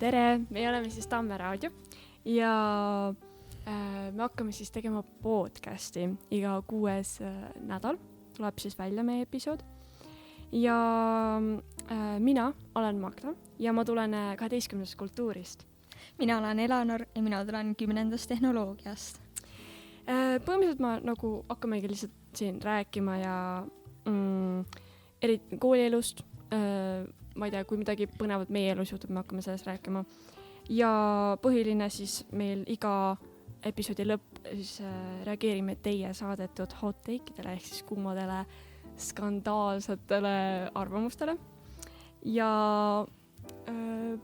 tere, me oleme siis Tamme Raadio ja me hakkame siis tegema podcasti iga 6. nädal, tuleb siis välja meie episood. Ja mina olen Magda ja ma tulen 12. kultuurist. Mina olen Eleanor ja mina tulen 10. tehnoloogiast. Põhimõtteliselt ma nagu hakkamegi lihtsalt siin rääkima ja eriti koolielust. Ma ei tea, kui midagi põnevat meie elus juhtub, me hakkame sellest rääkima. Ja põhiline siis meil iga episoodi lõpp siis reageerime teie saadetud hot take'idele ehk siis kuumadele skandaalsetele arvamustele. Ja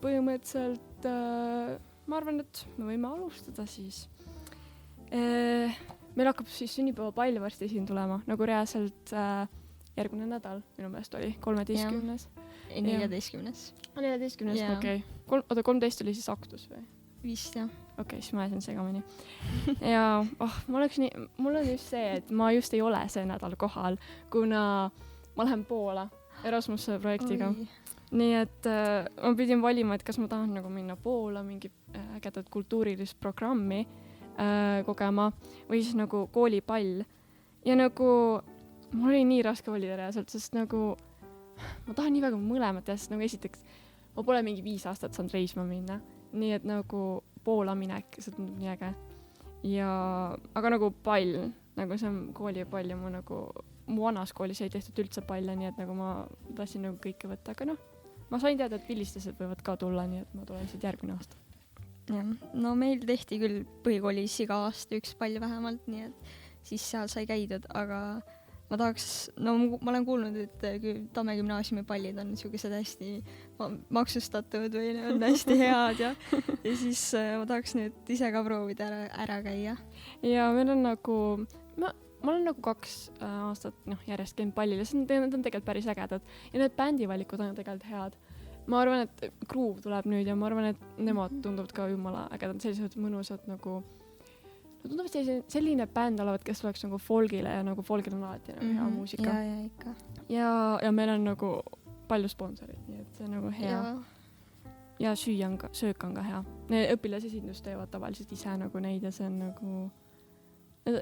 põhimõtteliselt ma arvan, et me võime alustada siis. Meil hakkab siis sünnipäevapall varsti siin tulema, nagu reaalselt järgmine nädal minu meelest oli 13. 14. 14. okei. Oota, 13 oli siis aktus või? Vist, jah. Okei, siis ma ajasin segamini. Ja mul on just see, et ma just ei ole see nädal kohal, kuna ma lähen Poola Erasmuse projektiga. Nii et ma pidin valima, et kas ma tahan nagu minna Poola mingi ägedat kultuurilist programmi kogema või siis nagu koolipall. Ja nagu mul oli nii raske valida reaalselt, sest nagu ma tahan nii väga mõlemat teha, sest nagu esiteks ma pole mingi 5 aastat saanud reisma minna. Nii et nagu Poola minek, see tundub nii äge. Aga nagu pall, nagu see on koolipall ja mu vanas koolis ei tehtud üldse palle, nii et nagu ma tahtsin nagu kõike võtta, aga ma sain teada, et vilistased võivad ka tulla, nii et ma tulen siit järgmine aasta. Ja, no meil tehti küll põhikoolis iga aasta 1 pall vähemalt, nii et siis seal sai käidud, aga ma olen kuulnud, et Tamme gümnaasiumi pallid on niisugused hästi maksustatud või on hästi head ja siis ma tahaks nüüd ise ka proovida ära käia. Ja meil on nagu, ma olen nagu 2 aastat järjest käinud pallil ja need on tegelikult päris ägedad ja need bändivalikud on tegelikult head. Ma arvan, et Groove tuleb nüüd ja ma arvan, et nemad tunduvad ka jumala ägedad, sellised mõnusad nagu tundub selline bänd olevat, kes tuleks nagu folgile ja nagu folgil on alati hea muusika. Ja ikka. Ja meil on nagu palju sponsorid, nii et see on nagu hea. Ja söök on ka hea. Need õpilasesindus teevad tavaliselt ise nagu neid ja see on nagu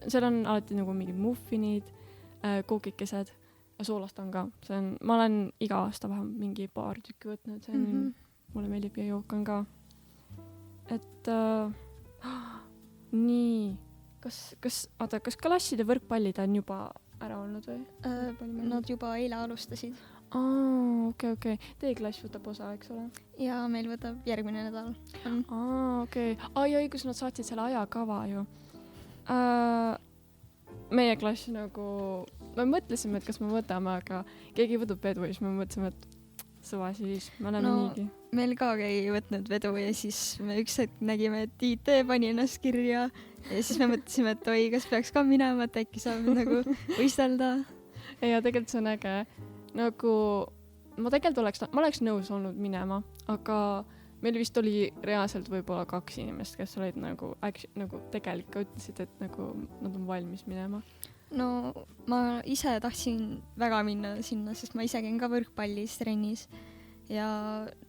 seal on alati nagu mingid muffinid, kookikesed ja soolast on ka. Ma olen iga aasta vähemalt mingi paar tükki võtnud, see on mulle meeldib ja jook on ka. Et nii, kas klasside võrkpallid on juba ära olnud või? Nad juba eile alustasid. Okei. Teie klass võtab osa, eks ole? Ja meil võtab järgmine nädal. Okei. Ja õigus, nad saatsid selle ajakava ju. Meie klass nagu, me mõtlesime, et kas me võtame, aga keegi võtab vedu ja siis me mõtlesime, et suva siis, me oleme niigi. Meil ka ei võtnud vedu ja siis me üks hetk nägime, et IT pani ennast kirja ja siis me mõtlesime, et oi, kas peaks ka minema, et äkki saab nagu võistelda. Ja tegelikult see on äge. Nagu, ma oleks nõus olnud minema, aga meil vist oli reaalselt võib-olla 2 inimest, kes olid nagu tegelikult ütlesid, et nagu nad on valmis minema. No ma ise tahtsin väga minna sinna, sest ma ise käin ka võrkpallis trennis ja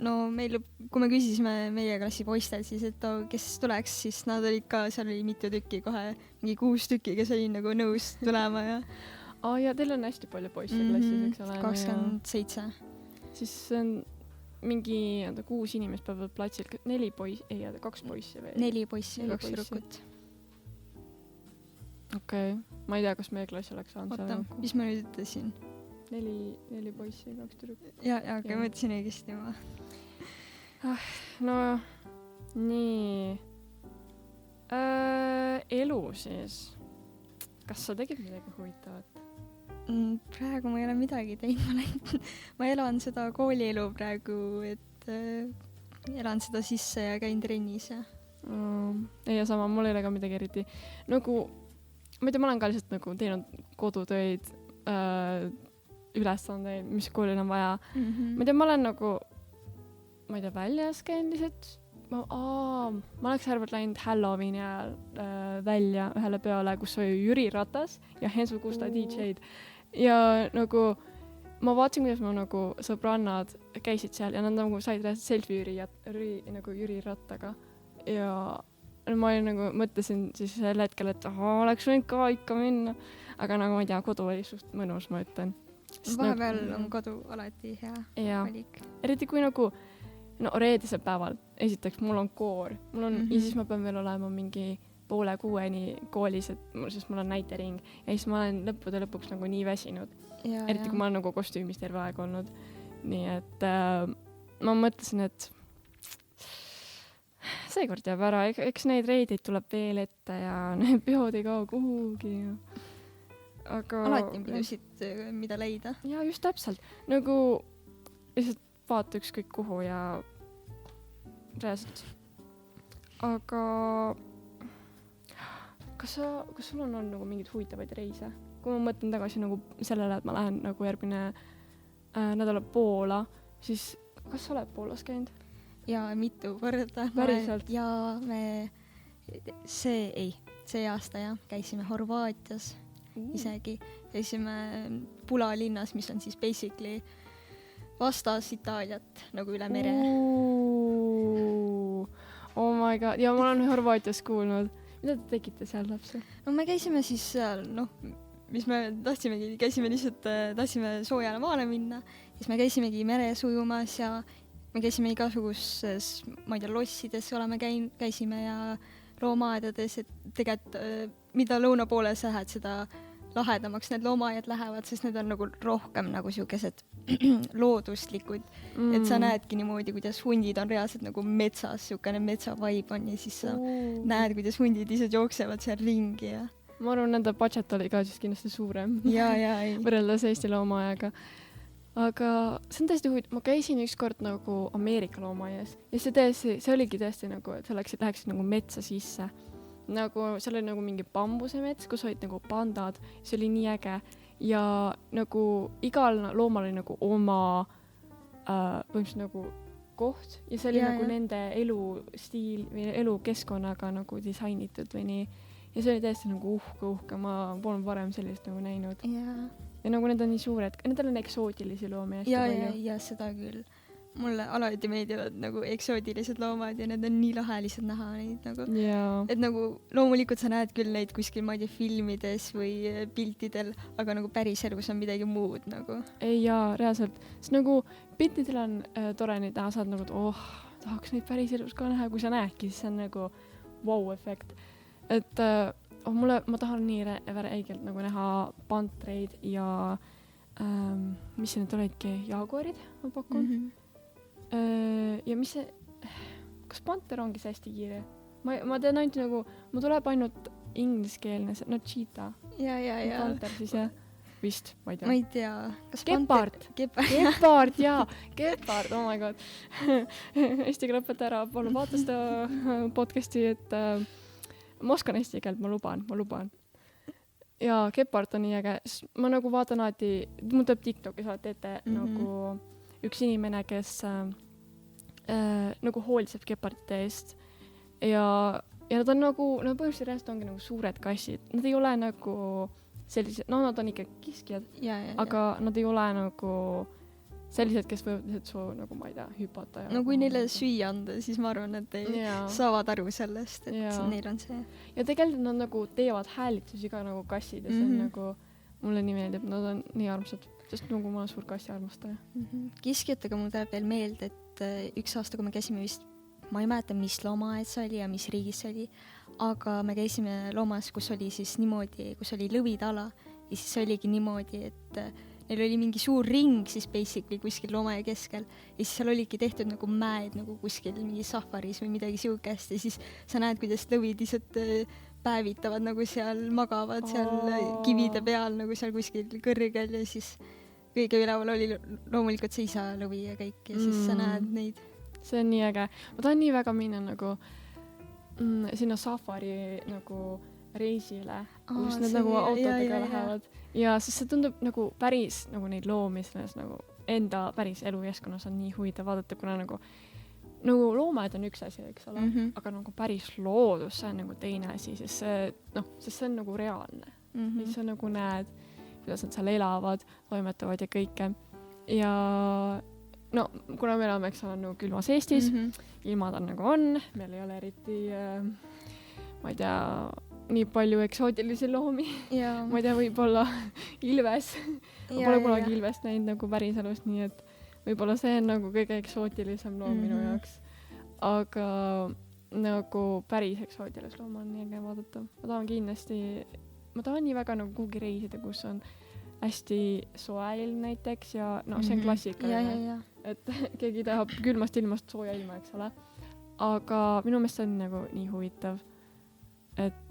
no meil, kui me küsisime meie klassi poistel siis, et kes tuleks, siis nad olid ka, seal oli mitu tükki kohe, mingi 6 tükki, kes olid nagu nõus tulema ja ja teil on hästi palju poisse klassis, eks ole? 27. Siis on mingi 6 inimest peavad platsil, 2 poissi või? 4 poissi ja 2 tüdrukut. Okei. Ma ei tea, kas meie klass oleks saanud. Oota, mis ma nüüd ütlesin? 4 poissi ja 2 tüdrukut. Ja, ma ütlesin õigesti juba. No, nii. Elu siis. Kas sa tegid midagi huvitavat? Praegu ma ei ole midagi teinud. Ma elan seda koolielu praegu, et elan seda sisse ja käin trennis. Ja sama, mul ei ole ka midagi eriti. Nagu ma ei tea, ma olen ka lihtsalt nagu teinud kodutöid, ülesandeid, mis koolil on vaja. Ma ei tea, ma olen nagu, väljas käinud lihtsalt. Ma oleks arvalt läinud Halloweeni ajal välja ühele peole, kus oli Jüri Ratas ja Hensu Kusta DJ-d. Ja nagu ma vaatasin, kuidas mu nagu sõbrannad käisid seal ja nad nagu said selfie nagu Jüri Rattaga ja ma olin nagu, mõtlesin siis sel hetkel, et oleks võinud ka ikka minna, aga nagu ma ei tea, kodu oli suht mõnus, ma ütlen. Vahepeal on kodu alati hea valik. Eriti kui nagu, no reedesel päeval, esiteks mul on koor, ja siis ma pean veel olema mingi 5:30 koolis, sest mul on näitering ja siis ma olen lõppude lõpuks nagu nii väsinud. Eriti kui ma olen nagu kostüümis terve aeg olnud. Nii et ma mõtlesin, et seekord jääb ära, eks neid reideid tuleb veel ette ja need peod ei kao kuhugi. Aga alati on pidusid, mida leida. Ja just täpselt. Nagu lihtsalt vaata ükskõik kuhu ja reaalselt. Aga kas sul on olnud nagu mingeid huvitavaid reise? Kui ma mõtlen tagasi nagu sellele, et ma lähen nagu järgmine nädala Poola, siis kas sa oled Poolas käinud? Ja mitu korda. Päriselt? Ja see aasta käisime Horvaatias isegi. Käisime Pula linnas, mis on siis basically vastas Itaaliat nagu üle mere. Oh my god, ja ma olen Horvaatias kuulnud. Mida te tegite seal lapse? No me käisime siis seal, mis me tahtsimegi, tahtsime soojale maale minna, siis me käisimegi meres ujumas ja me käisime igasuguses, ma ei tea, lossides käisime ja loomaaedades, et tegelikult mida lõuna poole sa lähed, seda lahedamaks need loomaaed lähevad, sest need on nagu rohkem nagu siukesed looduslikud, et sa näedki niimoodi, kuidas hundid on reaalselt nagu metsas, siukene metsavibe on ja siis sa näed, kuidas hundid ise jooksevad seal ringi ja ma arvan, nende budget oli ka siis kindlasti suurem ei. võrreldes Eesti loomaajaga. Aga see on tõesti huvitav, ma käisin ükskord nagu Ameerika loomaaias ja see oligi tõesti nagu, et sa läheksid nagu metsa sisse. Nagu seal oli nagu mingi bambusemets, kus olid nagu pandad, see oli nii äge ja nagu igal loomal oli nagu oma põhimõtteliselt nagu koht ja see oli nagu nende elustiil või elukeskkonnaga nagu disainitud või nii. Ja see oli täiesti nagu uhke, ma polnud varem sellist nagu näinud. Ja nagu need on nii suured, nendel on eksootilisi loomi hästi palju. Ja seda küll. Mulle alati meeldivad nagu eksootilised loomad ja need on nii lahe lihtsalt näha neid nagu. Et nagu loomulikult sa näed küll neid kuskil, ma ei tea, filmides või piltidel, aga nagu päris elus on midagi muud nagu. Ei jaa, reaalselt. Sest nagu piltidel on tore neid näha, saad nagu, et tahaks neid päris elus ka näha, kui sa näedki, siis see on nagu wow-efekt. Et ma tahan nii räigelt nagu näha pantreid ja mis need olidki, jaaguarid, ma pakun. Ja mis see, kas panter ongi see hästi kiire? Ma tean ainult nagu, ma tuleb ainult ingliskeelne, no cheetah. Ja. Panter siis jah, vist, ma ei tea. Ma ei tea. Gepard, jaa, Gepard, oh my god. Eesti keele õpeta ära, palun vaata seda podcasti, et ma oskan eesti keelt, ma luban. Ja Gepard on nii äge, ma nagu vaatan alati, mul tuleb TikTokis alati ette nagu üks inimene, kes nagu hoolitseb Gepardite eest ja nad on nagu, põhimõtteliselt reaalselt ongi nagu suured kassid, nad ei ole nagu sellised, nad on ikka kiskjad, aga nad ei ole nagu sellised, kes võivad lihtsalt soo, nagu ma ei tea, hüpata. No kui neile süüa anda, siis ma arvan, et saavad aru sellest, et neil on see. Ja tegelikult nad nagu teevad häälitusi ka nagu kassid ja see on nagu, mulle nii meeldib, nad on nii armsad, sest nagu ma olen suur kassi armastaja. Kiskjatega mul tuleb veel meelde, et üks aasta, kui me käisime vist, ma ei mäleta, mis loomaaed see oli ja mis riigis see oli, aga me käisime loomas, kus oli siis niimoodi, kus oli lõvidala ja siis see oligi niimoodi, et neil oli mingi suur ring siis basically kuskil loomaaia keskel ja siis seal oligi tehtud nagu mäed nagu kuskil mingi safaris või midagi siukest ja siis sa näed, kuidas lõvid lihtsalt päevitavad nagu seal, magavad seal kivide peal nagu seal kuskil kõrgel ja siis kõige üleval oli loomulikult see isa lõvi ja kõik ja siis sa näed neid. See on nii äge. Ma tahan nii väga minna nagu sinna safari nagu reisile, kus need nagu autodega lähevad. Ja siis see tundub nagu päris nagu neid loomi selles nagu enda päris elukeskkonnas on nii huvitav vaadata, kuna nagu loomad on üks asi, eks ole, aga nagu päris loodus, see on nagu teine asi, sest see on nagu reaalne. Siis sa nagu näed, kuidas nad seal elavad, toimetavad ja kõike. ja no kuna me elame, eks ole, nagu külmas Eestis, ilmad on nagu on, meil ei ole eriti ma ei tea, nii palju eksootilisi loomi. Ma ei tea, võib-olla ilves. Ma pole kunagi ilvest näinud nagu päriselus, nii et võib-olla see on nagu kõige eksootilisem loom minu jaoks. Aga nagu päris eksootilis loom on nii äge vaadata. Ma tahan nii väga nagu kuhugi reisida, kus on hästi soe ilm näiteks ja no see on klassikaline. Et keegi tahab külmast ilmast sooja ilma, eks ole. Aga minu meelest see on nagu nii huvitav. Et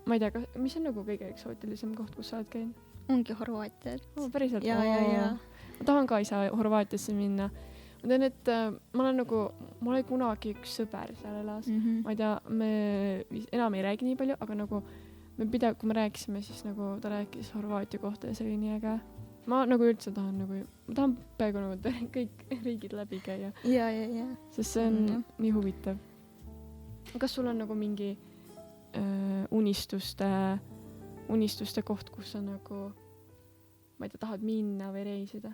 ma ei tea, mis on nagu kõige eksootilisem koht, kus sa oled käinud? Ongi Horvaatia. Päriselt? Ja. Ma tahan ka ise Horvaatiasse minna. Ma tean, et mul oli kunagi üks sõber seal elas. Ma ei tea, me enam ei räägi nii palju, aga nagu kui me rääkisime, siis nagu ta rääkis Horvaatia kohta ja see oli nii äge. Ma nagu üldse tahan peaaegu nagu kõik riigid läbi käia. Ja. Sest see on nii huvitav. Kas sul on nagu mingi unistuste koht, kus sa nagu, ma ei tea, tahad minna või reisida?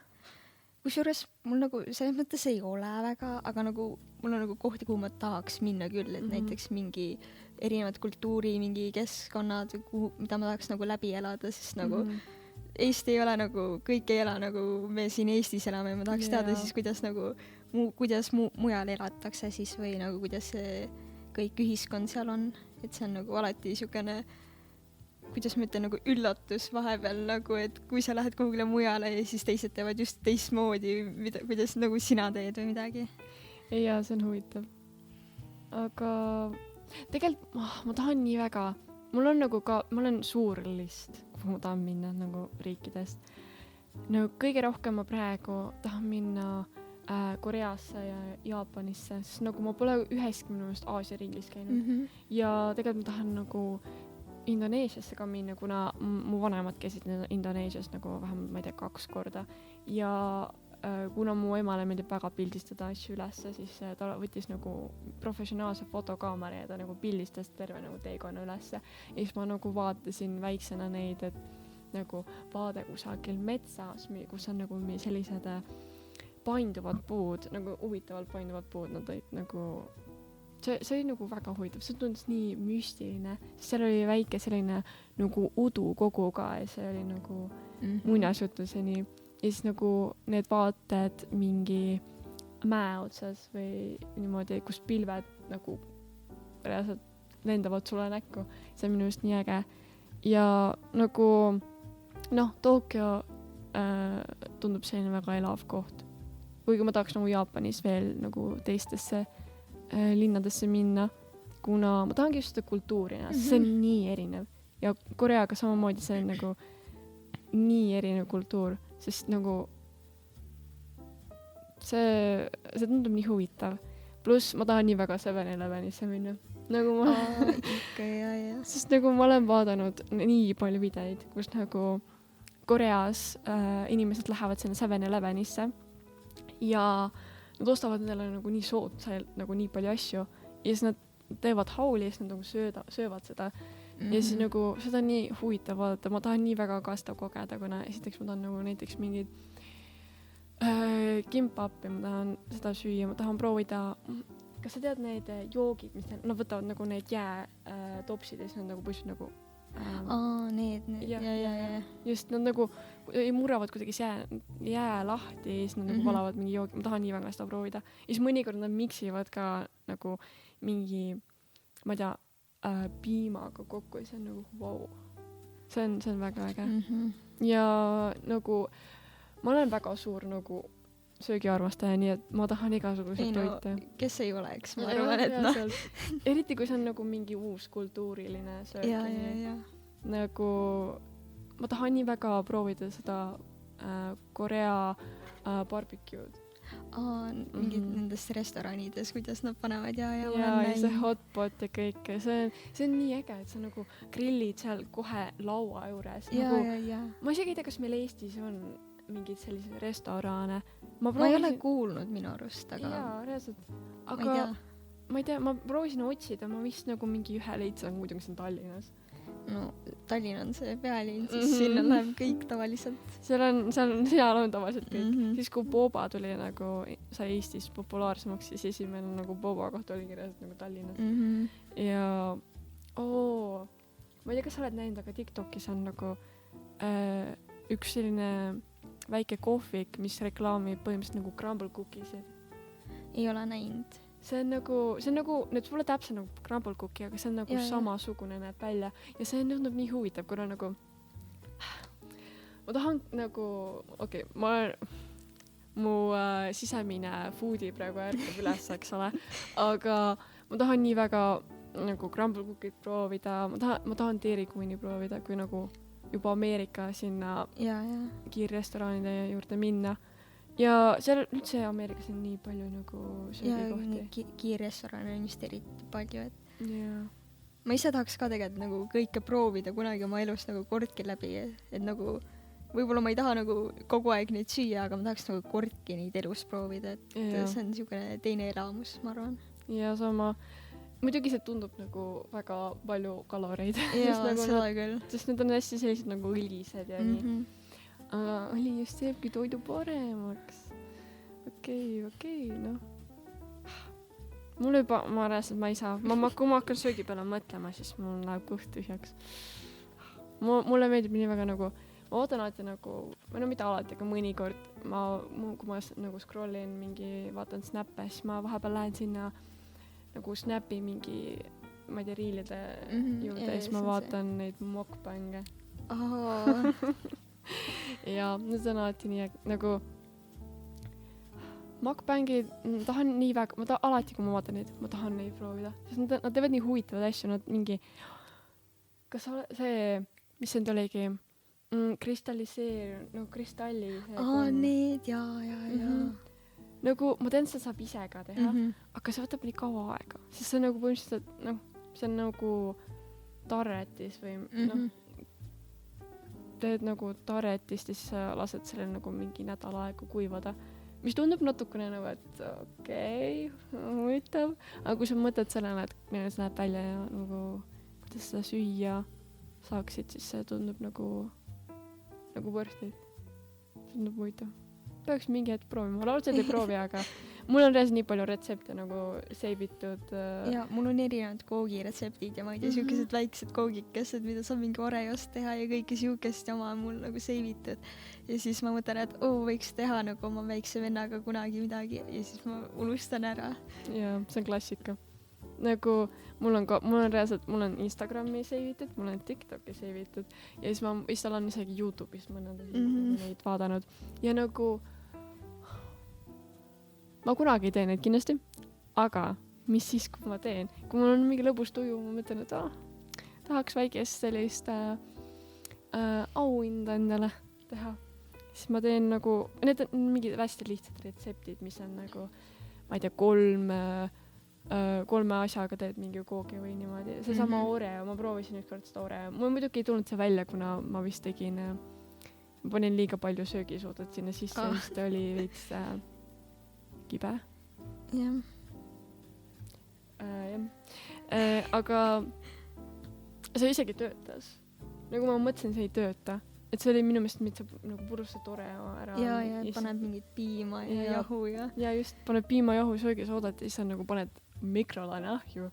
Kusjuures mul nagu selles mõttes ei ole väga, aga nagu mul on nagu kohti, kuhu ma tahaks minna küll, et näiteks mingi erinevad kultuuri, mingi keskkonnad, mida ma tahaks nagu läbi elada, sest nagu Eesti ei ole nagu, kõik ei ela nagu me siin Eestis elame ja ma tahaks teada siis, kuidas mujal elatakse siis või nagu kuidas see kõik ühiskond seal on, et see on nagu alati niisugune, kuidas ma ütlen, nagu üllatus vahepeal nagu, et kui sa lähed kuhugile mujale ja siis teised teevad just teistmoodi, kuidas nagu sina teed või midagi. Ja see on huvitav. Aga tegelikult ma tahan nii väga, mul on suur list, kuhu ma tahan minna nagu riikidest. No kõige rohkem ma praegu tahan minna Koreasse ja Jaapanisse, sest nagu ma pole üheski minu meelest Aasia riigis käinud. Ja tegelikult ma tahan nagu Indoneesiasse ka minna, kuna mu vanemad käisid Indoneesias nagu vähemalt, ma ei tea, 2 korda. Ja kuna mu emale meeldib väga pildistada asju ülesse, siis ta võttis nagu professionaalse fotokaamera ja ta nagu pildistas terve nagu teekonna ülesse. Ja siis ma nagu vaatasin väiksena neid, et nagu vaade kusagil metsas, kus on nagu sellised painduvad puud, nagu huvitavalt painduvad puud, nad olid nagu see oli nagu väga huvitav, see tundus nii müstiline, sest seal oli väike selline nagu udukogu ka ja see oli nagu muinasjutuseni ja siis nagu need vaated mingi mäe otsas või niimoodi, kus pilved nagu reaalselt lendavad sulle näkku, see on minu just nii äge ja nagu Tokyo tundub selline väga elav koht. Kuigi ma tahaks nagu Jaapanis veel nagu teistesse linnadesse minna, kuna ma tahangi just seda kultuuri näha, see on nii erinev. Ja Koreaga samamoodi see on nagu nii erinev kultuur, sest nagu see tundub nii huvitav. Plus ma tahan nii väga 7-Elevenisse minna. Nagu ma ikka, ja. Sest nagu ma olen vaadanud nii palju videid, kus nagu Koreas inimesed lähevad sinna 7-Elevenisse ja nad ostavad endale nagu nii soodsalt nagu nii palju asju ja siis nad teevad hauli ja siis nad nagu söövad seda ja siis nagu seda on nii huvitav vaadata, ma tahan nii väga ka seda kogeda, kuna esiteks ma tahan nagu näiteks mingid kimpapi, ma tahan seda süüa, ma tahan proovida, kas sa tead need joogid, mis nad võtavad nagu need jäätopsid ja siis nad nagu põhimõtteliselt nagu need. Ja. Just nad nagu murravad kuidagi jää lahti ja siis nad nagu valavad mingi joogi. Ma tahan nii väga seda proovida. Ja siis mõnikord nad miksivad ka nagu mingi, ma ei tea, piimaga kokku ja see on nagu wow. See on väga äge. Ja nagu ma olen väga suur nagu söögiarmastaja, nii et ma tahan igasuguseid toite. Kes ei oleks, ma arvan, et Eriti kui see on nagu mingi uus kultuuriline söök. Ja. Nagu ma tahan nii väga proovida seda Korea barbecue'd. Mingid nendes restoranides, kuidas nad panevad ja see hotpot ja kõik. See on nii äge, et sa nagu grillid seal kohe laua juures. Ja. Ma isegi ei tea, kas meil Eestis on mingid sellised restorane. Ma ei ole kuulnud minu arust, aga jaa, reaalselt. Aga ma ei tea, ma proovisin otsida, ma vist nagu mingi ühe leidsin, muidugi see on Tallinnas. no Tallinn on see pealinn, siis sinna läheb kõik tavaliselt. seal on tavaliselt kõik. Siis kui boba tuli nagu, sai Eestis populaarsemaks, siis esimene nagu boba koht oli kirjas nagu Tallinnas. Ja ma ei tea, kas sa oled näinud, aga TikTokis on nagu üks selline väike kohvik, mis reklaamib põhimõtteliselt nagu crumble cookiesid. Ei ole näinud. See on nagu, nüüd pole täpselt nagu crumble cookie, aga see on nagu samasugune näeb välja. Ja see tundub nii huvitav, kuna nagu ma tahan nagu, mu sisemine foodie praegu ärkab üles, eks ole, aga ma tahan nii väga nagu crumble cookie'd proovida, ma tahan Dairy Queen'i proovida, kui nagu juba Ameerika sinna kiirrestoranide juurde minna. Ja seal üldse Ameerikas on nii palju nagu söögikohti. Kiirrestorane on just eriti palju, et ma ise tahaks ka tegelikult nagu kõike proovida kunagi oma elus nagu kordki läbi, et nagu võib-olla ma ei taha nagu kogu aeg neid süüa, aga ma tahaks nagu kordki neid elus proovida, et see on niisugune teine elamus, ma arvan. Ja sama, muidugi see tundub nagu väga palju kaloreid. Jaa, nagu seda küll. Sest need on hästi sellised nagu õlised ja nii. Aga õli just teebki toidu paremaks. Okei, noh. Mul juba, ma arvan, et ma ei saa. Kui ma hakkan söögi peale mõtlema, siis mul läheb kõht tühjaks. Mulle meeldib nii väga nagu, ma ootan alati nagu, või no mitte alati, aga mõnikord, kui ma nagu scrollin mingi, vaatan snappe, siis ma vahepeal lähen sinna nagu snappi mingi, ma ei tea, riilide juurde ja siis ma vaatan neid mukbänge. Ja need on alati nii nagu mukbängid, tahan nii väga, alati kui ma vaatan neid, ma tahan neid proovida, sest nad teevad nii huvitavad asju, nad mingi, kas see, mis see oligi, kristalliseeru, no kristalli. Need, jaa. Nagu ma tean, seda saab ise ka teha, aga see võtab nii kaua aega, sest see on nagu põhimõtteliselt, noh, see on nagu tarretis või teed nagu tarretist ja siis lased selle nagu mingi nädal aega kuivada, mis tundub natukene nagu, et huvitav, aga kui sa mõtled sellele, et milline see näeb välja ja nagu kuidas seda süüa saaksid, siis see tundub nagu võrstid. Tundub huvitav. Peaks mingi hetk proovima, ma laudselt ei proovi, aga mul on nii palju retsepte nagu seibitud. Ja mul on erinevad koogiretseptid ja ma ei tea, siukesed väiksed koogikesed, mida saab mingi Oreost teha ja kõike siukest jama on mul nagu seibitud. Ja siis ma mõtlen, et võiks teha nagu oma väikse vennaga kunagi midagi ja siis ma unustan ära. Ja see on klassika. Nagu mul on Instagrami seibitud, mul on TikToki seibitud ja siis ma olen isegi YouTube'is mõned neid vaadanud ja nagu ma kunagi ei tee neid kindlasti, aga mis siis, kui ma teen? Kui mul on mingi lõbus tuju, ma mõtlen, et tahaks väikest sellist auhinda endale teha. Siis ma teen nagu, need on mingid hästi lihtsad retseptid, mis on nagu, ma ei tea, kolme asjaga teed mingi koogi või niimoodi. See sama Oreo, ma proovisin ükskord seda Oreo. Mul muidugi ei tulnud see välja, kuna ma vist tegin, ma panin liiga palju söögisoodat sinna sisse, siis ta oli veits kibe. Jah. Aga see isegi töötas. Nagu ma mõtlesin, see ei tööta. Et see oli minu meelest, mida saab nagu purustad Oreo ära. Ja paned mingit piima ja jahu ja. Ja just, paned piima, jahu, söögisoodat ja siis on nagu paned mikrolaineahju,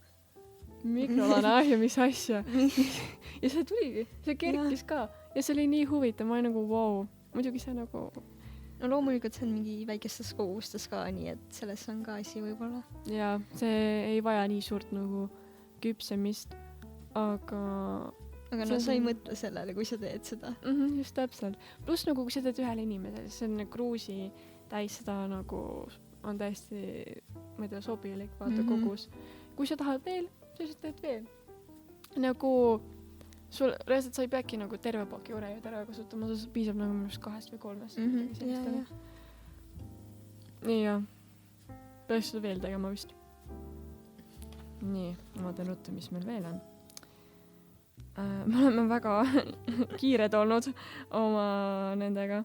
mis asja. Ja see tuligi, see kerkis ka. Ja see oli nii huvitav, ma olin nagu wow. Muidugi see nagu... No loomulikult see on mingi väikestes kogustes ka, nii et selles on ka asi võib-olla. Ja see ei vaja nii suurt nagu küpsemist, aga no sa ei mõtle sellele, kui sa teed seda. Just täpselt. Plus nagu kui sa teed ühele inimesele, siis see on kruusi täis seda nagu on täiesti, ma ei tea, sobilik vaata kogus. Kui sa tahad veel, siis teed veel. Nagu sul reaalselt sa ei peagi nagu terve paki Oreoid ära kasutama, sa piisab nagu minust 2 või 3. Nii ja. Peaks seda veel tegema vist. Nii, ma teen ruttu, mis meil veel on. Me oleme väga kiired olnud oma nendega.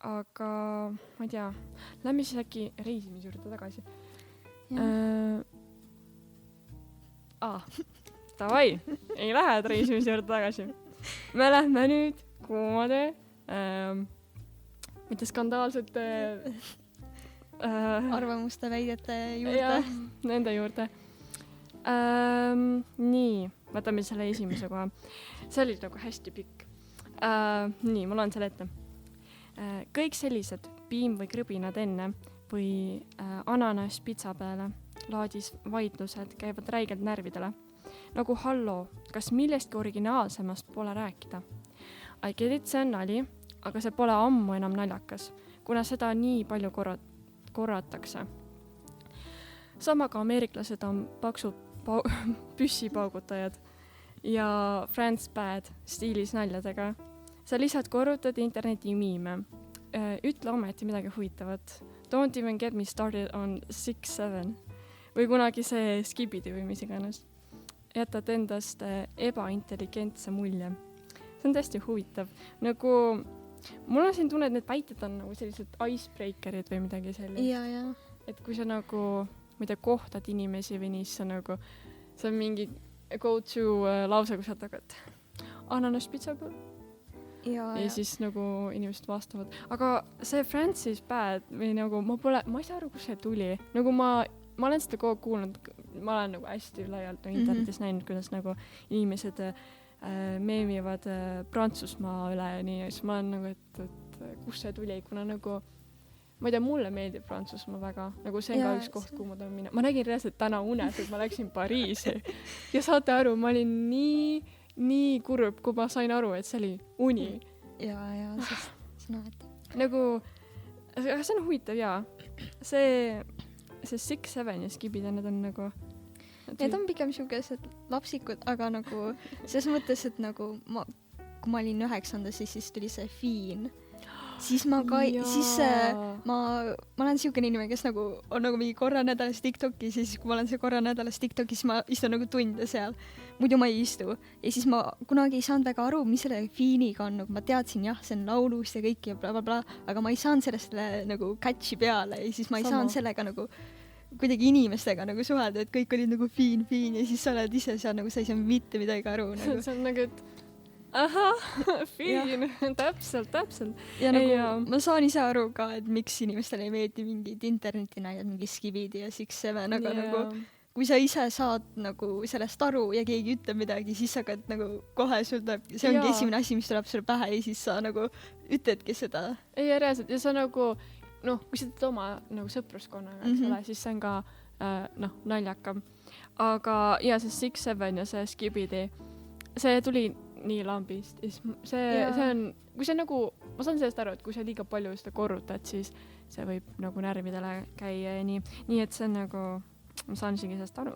Aga ma ei tea, lähme siis äkki reisimise juurde tagasi. davai, ei lähe reisimise juurde tagasi. Me lähme nüüd kuumade, mitte skandaalsete arvamuste, väidete juurde. jah, nende juurde. Nii, võtame selle esimese koha. See oli nagu hästi pikk. Nii, ma loen selle ette. Kõik sellised piim või krõbinad enne või ananas pitsa peale laadis vaidlused käivad räigelt närvidele. Nagu hallo, kas millestki originaalsemast pole rääkida? I get it, see on nali, aga see pole ammu enam naljakas, kuna seda nii palju korratakse. Sama ka ameeriklased on paksud püssipaugutajad ja France Bad stiilis naljadega. Sa lihtsalt korrutad interneti miime. Ütle ometi midagi huvitavat. Don't even get me started on 6-7 või kunagi see skibidi või mis iganes. Jätad endast ebaintelligentse mulje. See on tõesti huvitav. Nagu, mul on siin tunne, et need väited on nagu sellised icebreakerid või midagi sellist. Ja. Et kui sa nagu, ma ei tea, kohtad inimesi või nii, sa nagu, see on mingi go-to lause, kus sa tagad ananas pitsa peal. Ja siis nagu inimesed vastavad. Aga see Francis Bad või nagu, ma ei saa aru, kus see tuli. Nagu ma olen seda kogu kuulnud, ma olen nagu hästi laialt internetis näinud, kuidas nagu inimesed meemivad Prantsusmaa üle ja nii. Ja siis ma olen nagu, et kus see tuli, kuna nagu, ma ei tea, mulle meeldib Prantsusmaa väga. Nagu see on ka üks koht, kuhu ma tahan minna. Ma nägin reaalselt täna unes, et ma läksin Pariisi. Ja saate aru, ma olin nii kurb, kui ma sain aru, et see oli uni. Ja, siis näed. Nagu, aga see on huvitav, jaa. See 6-7 ja skibid, need on nagu... Need on pigem siukesed lapsikud, aga nagu selles mõttes, et nagu kui ma olin 9, siis tuli see Fiin. Siis ma olen siukene inimene, kes nagu on nagu mingi korra nädalas TikTokis ja siis kui ma olen see korra nädalas TikTokis, siis ma istun nagu tunde seal. Muidu ma ei istu. Ja siis ma kunagi ei saanud väga aru, mis selle Fiiniga on. Nagu ma teadsin, jah, see on laulus ja kõik ja blablabla, aga ma ei saanud sellest nagu catch'i peale ja siis ma ei saanud sellega nagu kuidagi inimestega nagu suhelda, et kõik olid nagu Fiin ja siis sa oled ise seal nagu sa ei saa mitte midagi aru. Nagu. See on nagu, et ahah, Fiin, täpselt. Ja nagu ma saan ise aru ka, et miks inimestele ei meeldi mingid internetinäiad, mingi skibidi ja 6-7, aga nagu kui sa ise saad nagu sellest aru ja keegi ütleb midagi, siis sa hakkad nagu kohe sul tuleb, see ongi esimene asi, mis tuleb sulle pähe ja siis sa nagu ütledki seda. Ei, reaalselt, ja sa nagu, kui sa teed oma nagu sõpruskonnaga, eks ole, siis see on ka naljakam. Aga ja see 6-7 ja see skibidi, see tuli nii lambist. See on, kui see nagu, ma saan sellest aru, et kui sa liiga palju seda korrutad, siis see võib nagu närvidele käia ja nii. Nii et see on nagu, ma saan isegi sellest aru.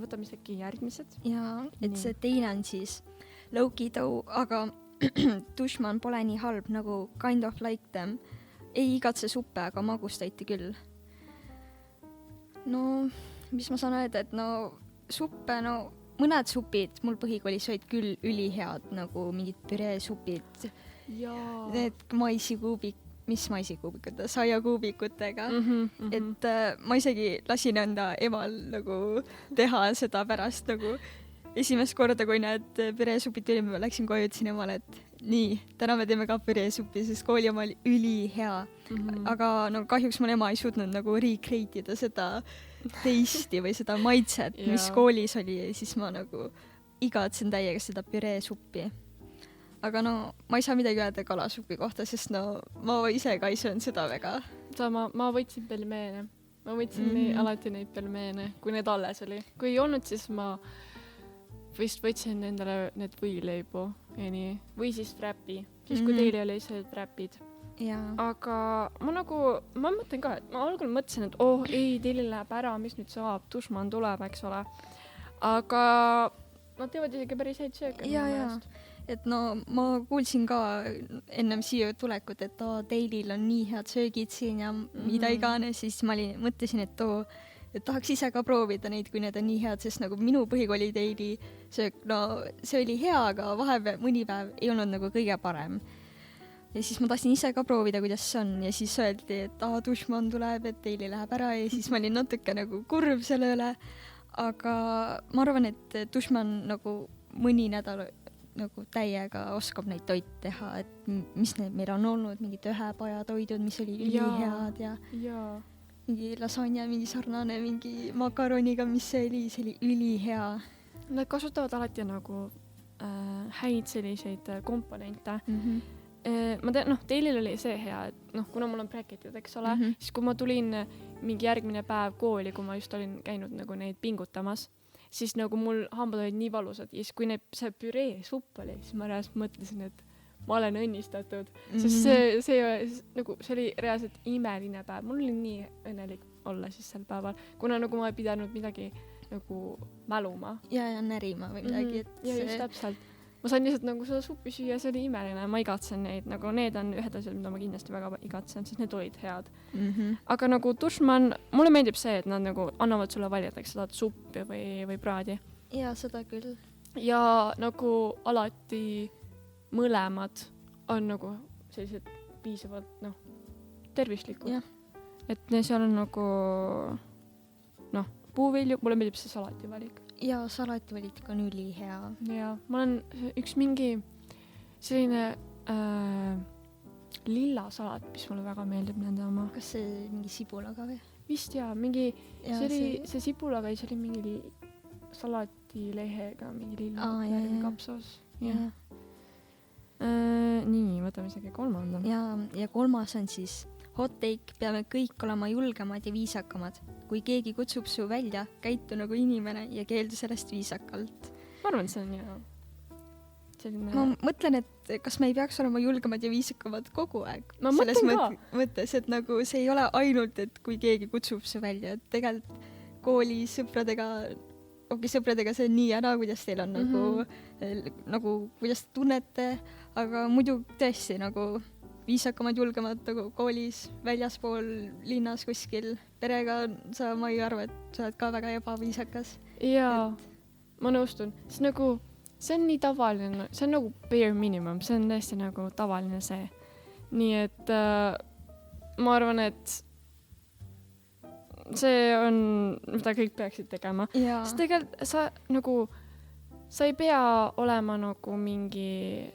Võtame isegi järgmised. Jaa, et see teine on siis low-key though, aga Dushman pole nii halb nagu kind of like them. Ei igatse suppe, aga magustaiti küll. No, mis ma saan öelda, et suppe, mõned supid mul põhikoolis olid küll ülihead, nagu mingid püreesupid. Need maisikuubikute, saiakuubikutega. Et ma isegi lasin enda emal nagu teha seda pärast nagu esimest korda, kui need püreesupid tuli, ma läksin koju, ütlesin emale, et nii, täna me teeme ka püreesuppi, sest kooli oma oli ülihea. Aga kahjuks mu ema ei suutnud nagu recreate'ida seda teisti või seda maitset, mis koolis oli ja siis ma nagu igatsen täiega seda püreesuppi. Aga ma ei saa midagi öelda kalasupi kohta, sest ma ise ka ei söön seda väga. Sama, ma võtsin pelmeene. Ma võtsin alati neid pelmeene, kui need alles oli. Kui ei olnud, siis ma vist võtsin endale need võileibu ja nii. Või siis trappi. Siis kui teil oli see trapid. Aga ma mõtlen ka, et ma algul mõtlesin, et ei, teil läheb ära, mis nüüd saab, Dushman tuleb, eks ole. Aga nad teevad isegi päris häid sööke. Et ma kuulsin ka ennem siia tulekut, et teilil on nii head söögid siin ja mida iganes, siis ma mõtlesin, et tahaks ise ka proovida neid, kui need on nii head, sest nagu minu põhikooli teili söök, see oli hea, aga vahepeal mõni päev ei olnud nagu kõige parem. Ja siis ma tahtsin ise ka proovida, kuidas see on ja siis öeldi, et Dushman tuleb, et teili läheb ära ja siis ma olin natuke nagu kurb selle üle. aga ma arvan, et Dušman nagu mõni nädal nagu täiega oskab neid toite teha, et mis need meil on olnud, mingid ühepajatoidud, mis oli ülihead ja mingi lasanja, mingi sarnane mingi makaroniga, mis see oli ülihea. Nad kasutavad alati nagu häid selliseid komponente. Ma tean, teilil oli see hea, et kuna mul on bracketid, eks ole, siis kui ma tulin mingi järgmine päev kooli, kui ma just olin käinud nagu neid pingutamas, siis nagu mul hambad olid nii valusad ja siis kui see püree supp oli, siis ma reaalselt mõtlesin, et ma olen õnnistatud, sest see oli reaalselt imeline päev. Mul oli nii õnnelik olla siis sel päeval, kuna nagu ma ei pidanud midagi nagu mäluma. Ja närima või midagi. Ja just täpselt. Ma sain lihtsalt nagu seda suppi süüa, see oli imeline, ma igatsen neid, nagu need on ühed asjad, mida ma kindlasti väga igatsen, sest need olid head. Aga nagu Dušman, mulle meeldib see, et nad nagu annavad sulle valjada, eks sa tahad suppi või praadi. Ja seda küll. Ja nagu alati mõlemad on nagu sellised piisavalt tervislikud. Et seal on nagu puuvilju, mulle meeldib see salati valik. Ja salativalik on ülihea. Ja ma olen üks mingi selline lilla salat, mis mulle väga meeldib nende oma. Kas see mingi sibulaga või? Vist mingi, see sibulaga ja see oli mingi salatilehega, mingi lilla kapsas. Nii, võtame isegi kolmanda. Ja kolmas on siis hot take, peame kõik olema julgemad ja viisakamad. Kui keegi kutsub su välja, käitu nagu inimene ja keeldu sellest viisakalt. Ma arvan, see on hea. Ma mõtlen, et kas me ei peaks olema julgemad ja viisakamad kogu aeg. Ma mõtlen ka. Mõttes, et nagu see ei ole ainult, et kui keegi kutsub su välja, et tegelikult koolis sõpradega see on nii ja naa, kuidas teil on nagu kuidas te tunnete, aga muidu tõesti nagu viisakamad, julgemad nagu koolis, väljaspool, linnas kuskil, perega ma ei arva, et sa oled ka väga ebaviisakas. Jaa, ma nõustun. See on nii tavaline, see on nagu bare minimum, see on tõesti nagu tavaline see. Nii et ma arvan, et see on, mida kõik peaksid tegema. Sest tegelikult sa ei pea olema nagu mingi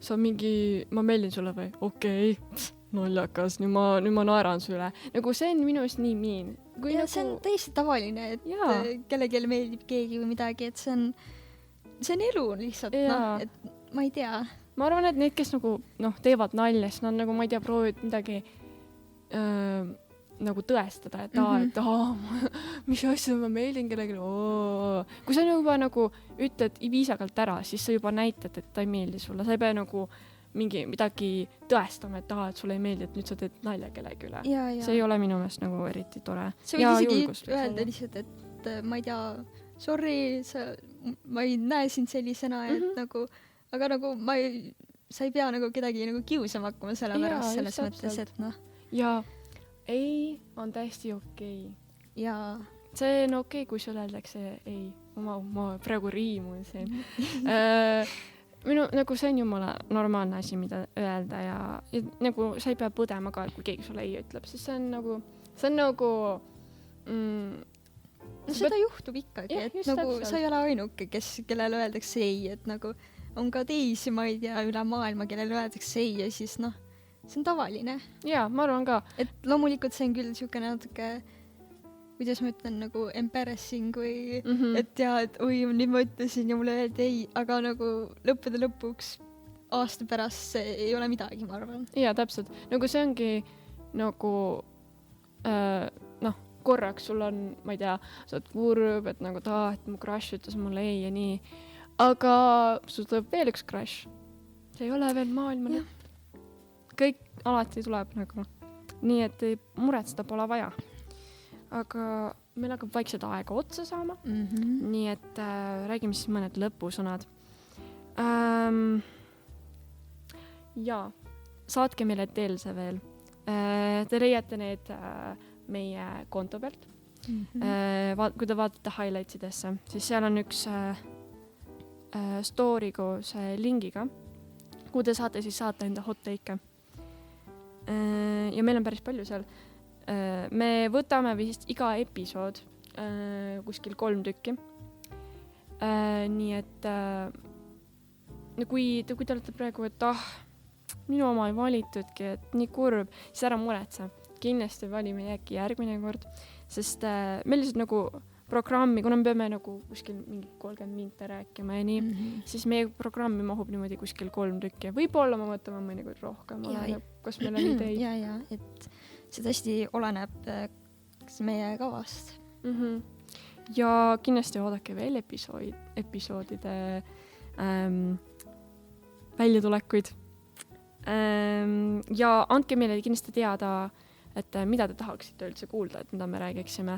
sa mingi, ma meeldin sulle või? Okei, naljakas, nüüd ma naeran su üle. Nagu see on minu eest nii miin. See on täiesti tavaline, et kellelegi meeldib keegi või midagi, et see on elu lihtsalt, et ma ei tea. Ma arvan, et need, kes nagu, teevad nalja, siis nad nagu, ma ei tea, proovivad midagi nagu tõestada, et mis asja ma meeldin kellelegi. Kui sa juba nagu ütled viisakalt ära, siis sa juba näitad, et ta ei meeldi sulle. Sa ei pea nagu midagi tõestama, et sulle ei meeldi, et nüüd sa teed nalja kellegi üle. See ei ole minu meelest nagu eriti tore. See võid isegi öelda lihtsalt, et ma ei tea, sorry, ma ei näe sind sellisena, et nagu, aga nagu sa ei pea nagu kedagi nagu kiusama hakkama selle pärast selles mõttes, et Ja ei on täiesti okei. Ja see on okei, kui sulle öeldakse ei. Ma praegu riimun siin. Nagu see on jumala normaalne asi, mida öelda ja nagu sa ei pea põdema ka, kui keegi sulle ei ütleb, siis see on nagu seda juhtub ikkagi, et nagu sa ei ole ainuke, kellele öeldakse ei, et nagu on ka teisi, ma ei tea, üle maailma, kellele öeldakse ei ja siis see on tavaline. Jaa, ma arvan ka. Et loomulikult see on küll niisugune natuke, kuidas ma ütlen, nagu embarrassing või et oi, nüüd ma ütlesin ja mulle öeldi ei, aga nagu lõppude lõpuks aasta pärast see ei ole midagi, ma arvan. Jaa, täpselt. Nagu see ongi nagu korraks sul on, ma ei tea, sa oled kurb, et nagu et mu crush ütles mulle ei ja nii. Aga sul tuleb veel üks crush. See ei ole veel maailma lõpp. Kõik alati tuleb nagu. Nii et muretseda pole vaja. Aga meil hakkab vaikselt aega otsa saama. Nii et räägime siis mõned lõpusõnad. Jaa, saatke meile teelse veel. Te leiate need meie konto pealt. Kui te vaatate highlightsidesse, siis seal on üks story koos lingiga, kuhu te saate siis saata enda hot take'e. Ja meil on päris palju seal. me võtame vist iga episood kuskil 3 tükki. Nii et kui te olete praegu, et minu oma ei valitudki, et nii kurb, siis ära muretse. Kindlasti valime äkki järgmine kord, sest meil lihtsalt nagu programmi, kuna me peame nagu kuskil mingi 30 minta rääkima ja nii, siis meie programmi mahub niimoodi kuskil 3 tükki. Võib-olla ma võtame mõnikord rohkem, kas meil on ideid. Ja, et see tõesti oleneb meie kavast. Ja kindlasti oodake veel episoodide väljatulekuid. Ja andke meile kindlasti teada, et mida te tahaksite üldse kuulda, et mida me räägiksime.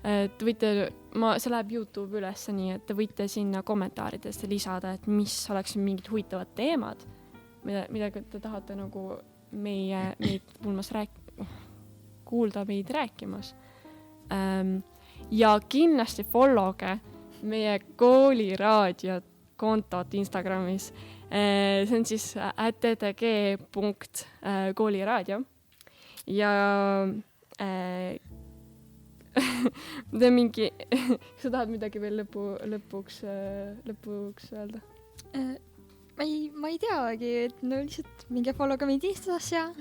Et võite, see läheb YouTube üles nii, et te võite sinna kommentaaridesse lisada, et mis oleks mingid huvitavad teemad, mida te tahate nagu meid kuulda meid rääkimas. Ja kindlasti followge meie kooliraadio kontot Instagramis. See on siis @ttg.kooliraadio ja ta mingi, sa tahad midagi veel lõpuks öelda? Ma ei teagi, et no lihtsalt minge followge meid Instas ja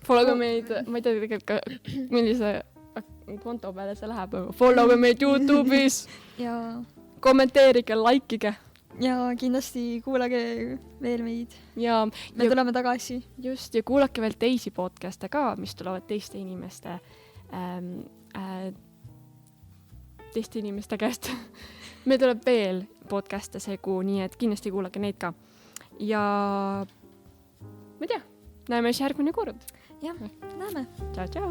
followge meid, ma ei tea tegelikult ka, millise konto peale see läheb, aga followge meid YouTube'is ja kommenteerige, likeige ja kindlasti kuulage veel meid. Ja me tuleme tagasi. Just, ja kuulake veel teisi podcast'e ka, mis tulevad teiste inimeste käest. Me tuleb veel podcast'e segu, nii et kindlasti kuulake neid ka. Ja ma ei tea, näeme siis järgmine kord. Jah, näeme. Tšau.